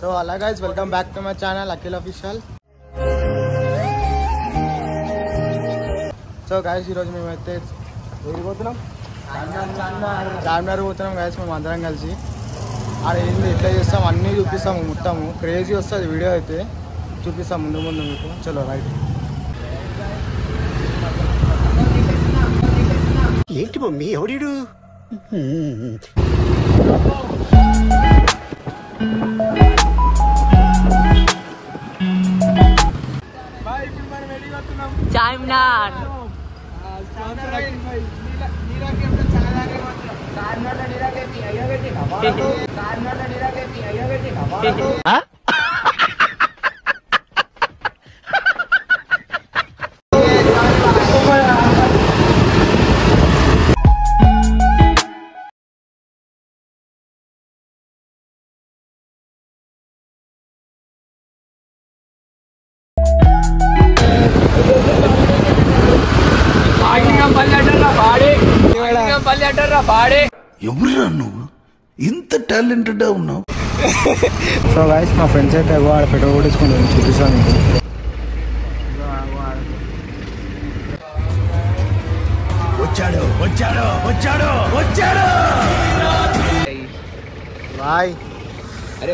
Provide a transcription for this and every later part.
So అలా guys welcome back to my channel Akhil official. So guys ఈరోజు మేమైతే పోతున్నాం, చార్మినార్ పోతున్నాం గైస్. మేము అందరం కలిసి ఆడ ఏంది ఎట్లా చేస్తాం అన్నీ చూపిస్తాము, మొత్తము క్రేజీ వస్తుంది వీడియో అయితే చూపిస్తాం ముందు ముందు మీకు. చలో రైట్. ఏంటి మమ్మీ ఎవడు చార్మినార్ ఎవరురా నువ్వు ఇంత టాలెంటెడ్ ఉన్నావు? సో గైస్ మా ఫ్రెండ్స్ అయితే ఆడ పెట్రోల్ కొట్టేసుకుంటాను, చూపిస్తాను మీకు. వచ్చాడు వచ్చాడు వచ్చాడు వచ్చాడు బాయ్. అరే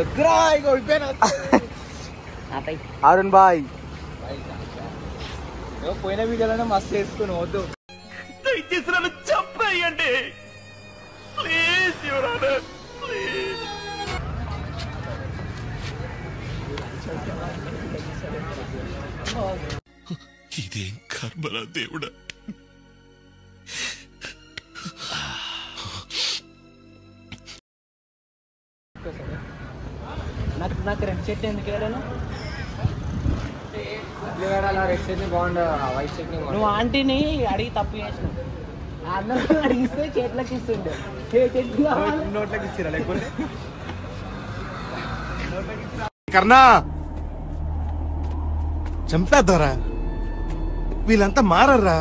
అరుణ్ బాయ్ పోయిన వీడియోలోనే మస్తు వేసుకుని వద్దు. దయచేసి నన్ను చంపేయండి ప్లీజ్ ఎవరైనా ప్లీజ్. ఇదేం కర్మరా దేవుడా. నాకు రెడ్ షర్ట్ ఎందుకు వేయలేను? రెడ్ చట్నీ బాగుండదు, వైట్ చట్నీ. నువ్వు ఆంటీని అడిగి తప్పు చేసినావు. అందరూ అడిగిస్తే చేతులకు ఇస్తుండే నోట్లకి ఇచ్చిరా లేకపోతే కర్ణా చంపేద్దారా, వీళ్ళంతా మారర్రా.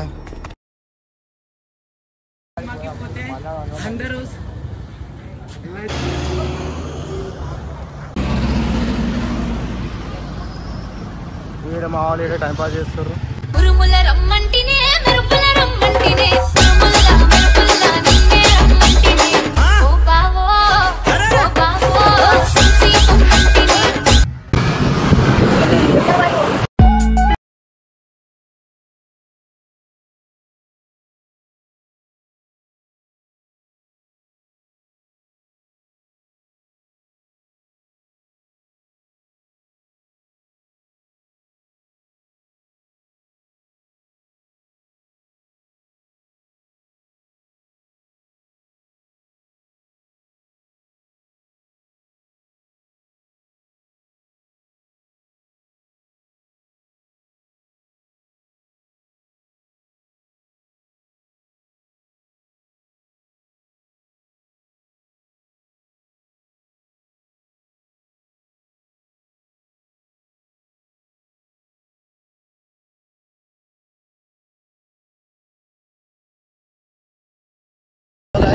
అందరూ వీడు మా వాళ్ళు టైం పాస్ చేస్తారు. ఉరుముల రమ్మంటినే మెరుపుల రమ్మంటినే ఉరుముల మెరుపుల నిన్నే రమ్మంటినే ఓ బావో సుసి రమ్మంటినే.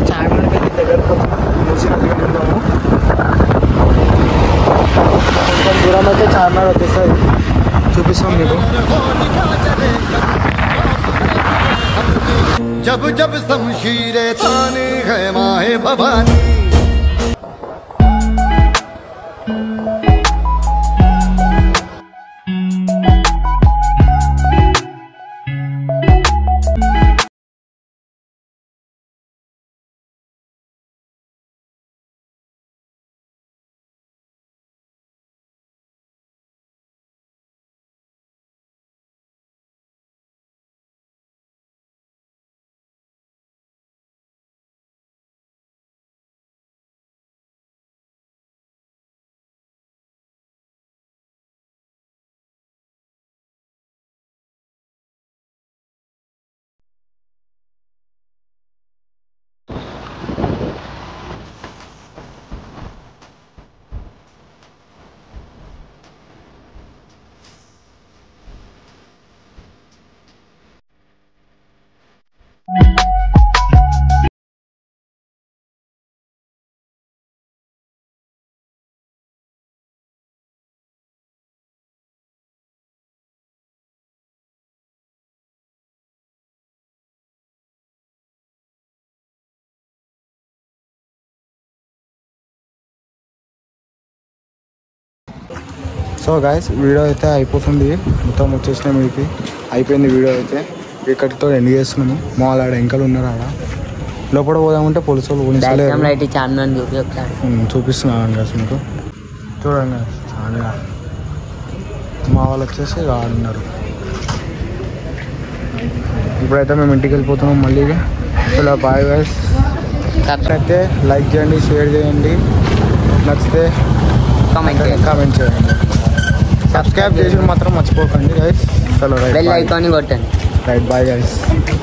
చార్మినార్ దగ్గరకు మూసినట్టున్నాము. కొంచెం దూరం అయితే చార్మినార్ వచ్చేస్తుంది, చూపిస్తాం మీకు. జబ్ జబ్ శంషీరే తానే high Mahe Bhavani. So guys video అయితే అయిపోతుంది, మొత్తం వచ్చేసిన మీకు అయిపోయింది వీడియో అయితే. ఇక్కడితో ఎండ్ చేస్తున్నాము. మాల్ ఆడ ఎంకలు ఉన్నారు, ఆడ లోపల పోదామంటే పోలీసు వాళ్ళు చూపిస్తున్నాను గాయస్ మీకు. చూడండి చార్మినార్ మా వాళ్ళు వచ్చేసి ఆడున్నారు. ఇప్పుడైతే మేము ఇంటికి వెళ్ళిపోతున్నాం మళ్ళీ. ఇలా బాయ్ గాయస్. అయితే లైక్ చేయండి, షేర్ చేయండి, నచ్చితే కామెంట్ చేయండి, సబ్స్క్రైబ్ చేసి మాత్రం మర్చిపోకండి గైస్. చలో రైట్, బెల్ ఐకాన్ కొట్టండి. Right bye guys.